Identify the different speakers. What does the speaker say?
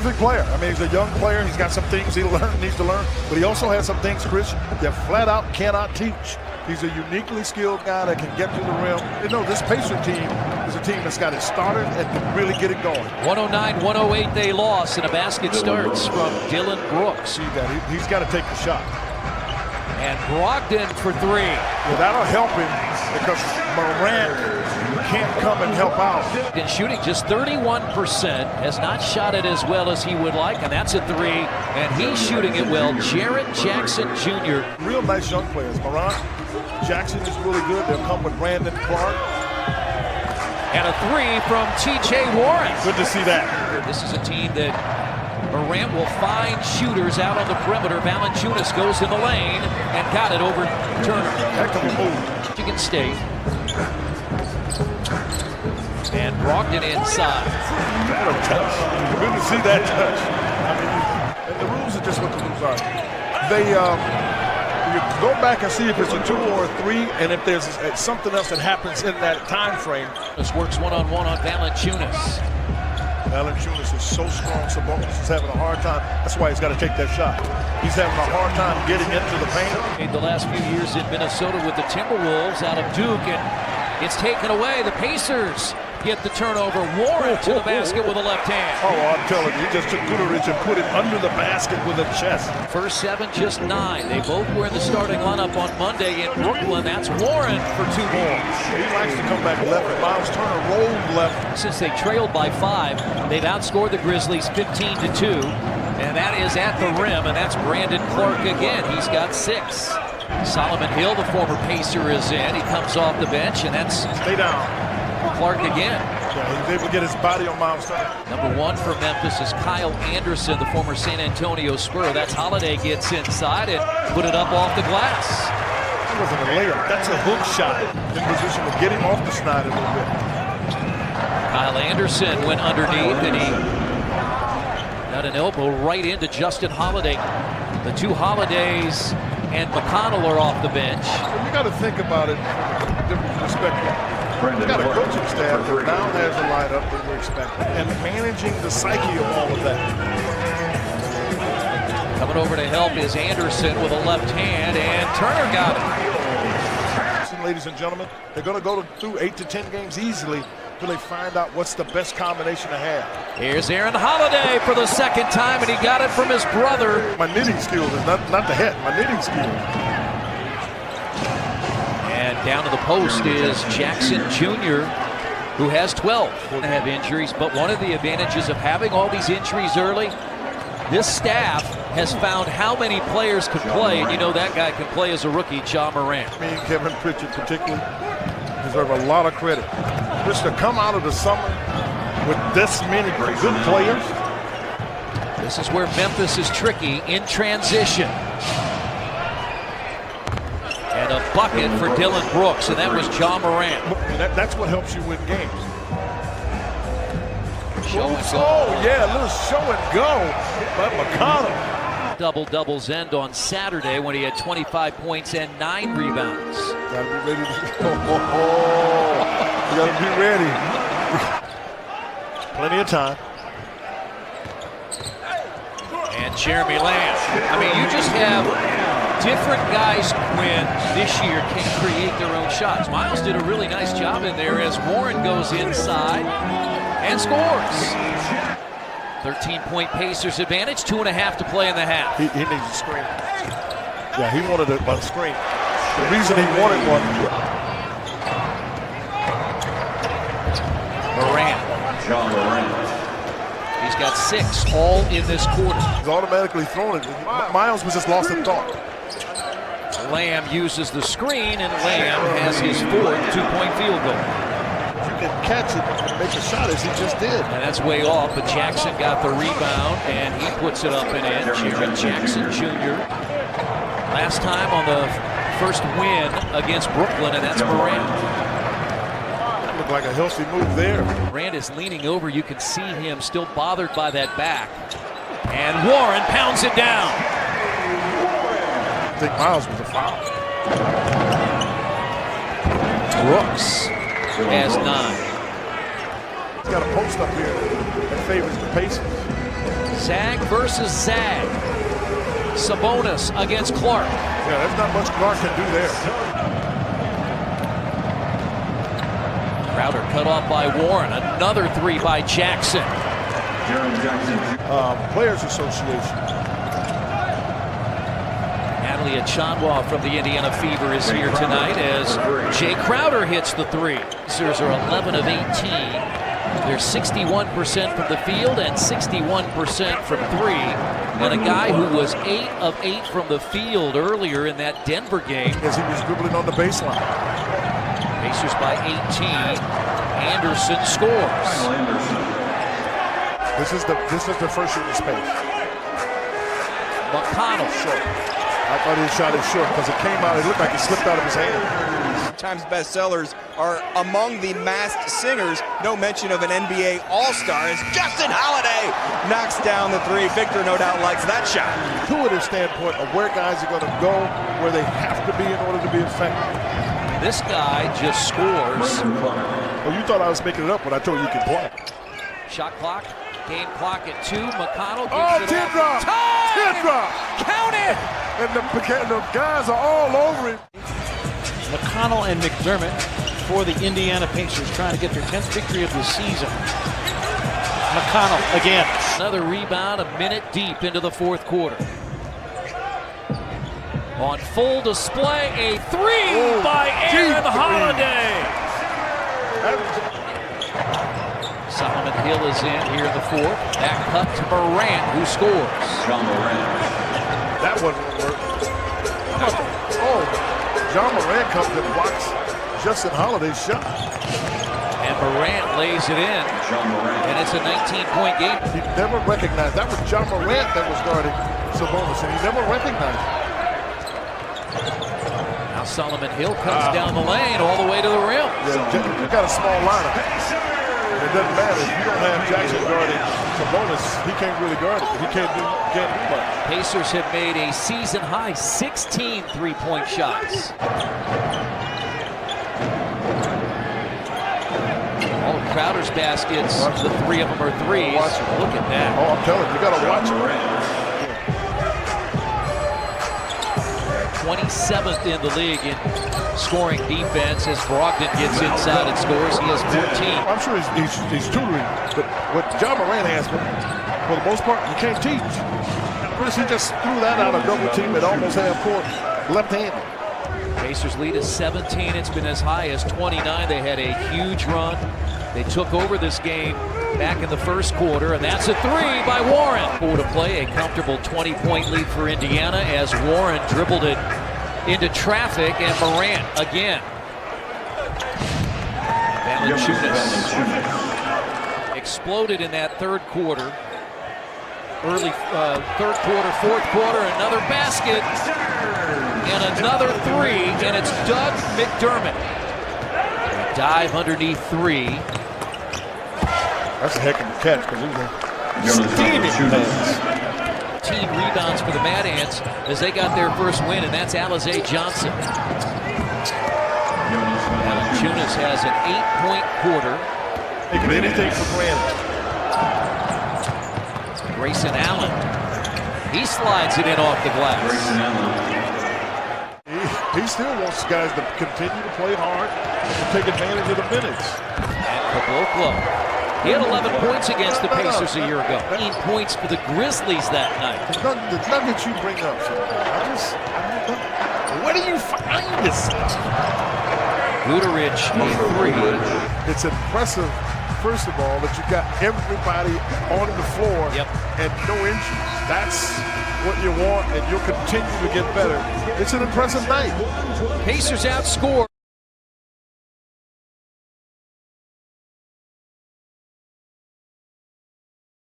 Speaker 1: terrific player. I mean, he's a young player. He's got some things he needs to learn, but he also has some things, Chris, that flat out cannot teach. He's a uniquely skilled guy that can get to the rim. You know, this Pacer team is a team that's got it started and can really get it going.
Speaker 2: 109-108 they lost, and a basket starts from Dylan Brooks.
Speaker 1: See that? He's got to take the shot.
Speaker 2: And Brogdon for three.
Speaker 1: Well, that'll help him because Morant can't come and help out.
Speaker 2: And shooting just 31%, has not shot it as well as he would like, and that's a three, and he's shooting it well. Jarrett Jackson Jr.
Speaker 1: Real nice young players. Morant, Jackson is really good. They'll come with Brandon Clark.
Speaker 2: And a three from T.J. Warren.
Speaker 1: Good to see that.
Speaker 2: This is a team that Morant will find shooters out on the perimeter. Valanciunas goes in the lane and got it over Turner.
Speaker 1: Heck of a move.
Speaker 2: Michigan State. And Brogdon inside.
Speaker 1: What a touch. Good to see that touch. I mean, and the rules are just what the rules are. They you go back and see if it's a 2 or a 3, and if there's something else that happens in that time frame.
Speaker 2: This works one-on-one on Valanciunas.
Speaker 1: Valanciunas is so strong. Sabonis is having a hard time. That's why he's got to take that shot. He's having a hard time getting into the paint.
Speaker 2: In the last few years in Minnesota with the Timberwolves out of Duke, and it's taken away. The Pacers get the turnover. Warren to the basket with a left hand.
Speaker 1: Oh, I'm telling you, he just took Guterich and put it under the basket with a chest.
Speaker 2: First 7, just 9. They both were in the starting lineup on Monday in Brooklyn. That's Warren for 2 more.
Speaker 1: He likes to come back left. Miles Turner rolled left.
Speaker 2: Since they trailed by 5, they've outscored the Grizzlies 15-2. And that is at the rim, and that's Brandon Clark again. He's got 6. Solomon Hill, the former Pacer, is in. He comes off the bench, and that's
Speaker 1: stay down.
Speaker 2: Clark again.
Speaker 1: Yeah, he's able to get his body on Miles Turner.
Speaker 2: Number 1 for Memphis is Kyle Anderson, the former San Antonio Spur. That's Holiday gets inside and put it up off the glass.
Speaker 1: That wasn't a layup. That's a hook shot. In position to get him off the snide a little bit.
Speaker 2: Kyle Anderson went underneath, and he got an elbow right into Justin Holiday. The 2 Holidays and McConnell are off the bench.
Speaker 1: You got to think about it from a different perspective. We've got a coaching staff that now has a lineup that we're expecting, and managing the psyche of all of that.
Speaker 2: Coming over to help is Anderson with a left hand, and Turner got it.
Speaker 1: Ladies and gentlemen, they're going to go through 8 to 10 games easily until they find out what's the best combination to have.
Speaker 2: Here's Aaron Holiday for the 2nd time, and he got it from his brother.
Speaker 1: My knitting skills is not the head, my knitting skills.
Speaker 2: And down to the post is Jackson Jr., who has 12. Have injuries, but one of the advantages of having all these injuries early, this staff has found how many players can play, and you know that guy can play as a rookie, Ja Morant.
Speaker 1: Me and Kevin Pritchard particularly deserve a lot of credit. Just to come out of the summer with this many good players.
Speaker 2: This is where Memphis is tricky in transition. And a bucket for Dylan Brooks, and that was Ja Morant.
Speaker 1: That's what helps you win games.
Speaker 2: Show and go.
Speaker 1: Oh, yeah, a little show and go by McConnell.
Speaker 2: Double-doubles end on Saturday when he had 25 points and 9 rebounds.
Speaker 1: Gotta be ready to you gotta be ready. Plenty of time.
Speaker 2: And Jeremy Lamb. I mean, you just have different guys, Quinn, this year can create their own shots. Miles did a really nice job in there as Warren goes inside and scores. 13-point Pacers advantage, 2.5 to play in the half.
Speaker 1: He needs a screen. Yeah, he wanted a screen. The reason he wanted one.
Speaker 2: Morant. He's got 6 all in this quarter.
Speaker 1: He's automatically throwing it. Miles was just lost in thought.
Speaker 2: Lamb uses the screen, and Lamb has his 4th 2-point field goal.
Speaker 1: If you can catch it and make a shot as he just did.
Speaker 2: And that's way off, but Jackson got the rebound, and he puts it up and in. Jarrett Jackson Jr. Last time on the first win against Brooklyn, and that's Morant.
Speaker 1: That looked like a healthy move there.
Speaker 2: Morant is leaning over. You can see him still bothered by that back. And Warren pounds it down.
Speaker 1: I think Miles was a foul.
Speaker 2: Brooks has 9.
Speaker 1: got a post up here that favors the Pacers.
Speaker 2: Zag versus Zag. Sabonis against Clark.
Speaker 1: Yeah, there's not much Clark can do there.
Speaker 2: Crowder cut off by Warren. Another three by Jackson.
Speaker 1: Players Association.
Speaker 2: Natalie Achanwa from the Indiana Fever is here tonight as Jay Crowder hits the three. Pacers are 11 of 18. They're 61% from the field and 61% from three. And a guy who was 8 of 8 from the field earlier in that Denver game.
Speaker 1: As he was dribbling on the baseline.
Speaker 2: Pacers by 18. Anderson scores.
Speaker 1: This is the first shooting space.
Speaker 2: McConnell.
Speaker 1: Short. I thought he shot it short because it came out. It looked like it slipped out of his hand.
Speaker 3: Times bestsellers are among the masked singers. No mention of an NBA All-Star as Justin Holiday knocks down the three. Victor no doubt likes that shot.
Speaker 1: Intuitive standpoint of where guys are going to go, where they have to be in order to be effective.
Speaker 2: This guy just scores.
Speaker 1: Well, you thought I was making it up when I told you can play.
Speaker 2: Shot clock, game clock at 2. McConnell
Speaker 1: Oh,
Speaker 2: gets it
Speaker 1: teardrop!
Speaker 2: Time!
Speaker 1: Teardrop!
Speaker 2: Count it!
Speaker 1: And the guys are all over him.
Speaker 4: McConnell and McDermott for the Indiana Pacers trying to get their 10th victory of the season. McConnell again.
Speaker 2: Another rebound a minute deep into the fourth quarter. On full display, a three by Aaron Holiday. Solomon Hill is in here in the fourth. Back cut to Morant, who scores.
Speaker 1: That wasn't work. Oh, John Morant comes and blocks Justin Holiday's shot.
Speaker 2: And Morant lays it in. And it's a 19-point game.
Speaker 1: He never recognized. That was John Morant that was guarding Sabonis, and he never recognized it.
Speaker 2: Now Solomon Hill comes down the lane all the way to the rim.
Speaker 1: Yeah, you got a small lineup. It doesn't matter. If you don't have Jackson guarding Sabonis, he can't really guard it. He can't do much.
Speaker 2: Pacers have made a season-high 16 three-point shots. All of Crowder's baskets, the three of them are threes. Look at that.
Speaker 1: Oh, I'm telling you, you got to watch it.
Speaker 2: 27th in the league in scoring defense as Brogdon gets inside and scores. He has 14.
Speaker 1: I'm sure he's tutoring, but what John Morant has, for the most part, you can't teach. Chris, he just threw that out of double team at almost half court, left-handed.
Speaker 2: Pacers lead is 17. It's been as high as 29. They had a huge run. They took over this game back in the first quarter, and that's a three by Warren. 4 to play, a comfortable 20-point lead for Indiana as Warren dribbled it into traffic, and Morant again. Valanciunas exploded in that third quarter. Early third quarter, fourth quarter, another basket, and another three, and it's Doug McDermott. Dive underneath three.
Speaker 1: That's a heck of a catch because he was steaming pass.
Speaker 2: Team rebounds for the Mad Ants as they got their first win, and that's Alize Johnson. Valanciunas has an 8-point quarter.
Speaker 1: Taking anything for granted.
Speaker 2: Grayson Allen. He slides it in off the glass.
Speaker 1: He still wants guys to continue to play hard and take advantage of the minutes.
Speaker 2: And Caboclo. He had 11 points against the Pacers a year ago. 18 points for the Grizzlies that night.
Speaker 1: The nuggets you bring up, where do you find this stuff?
Speaker 2: Guterich, a three.
Speaker 1: It's impressive, first of all, that you got everybody on the floor and no injuries. That's what you want, and you'll continue to get better. It's an impressive night.
Speaker 2: Pacers outscore.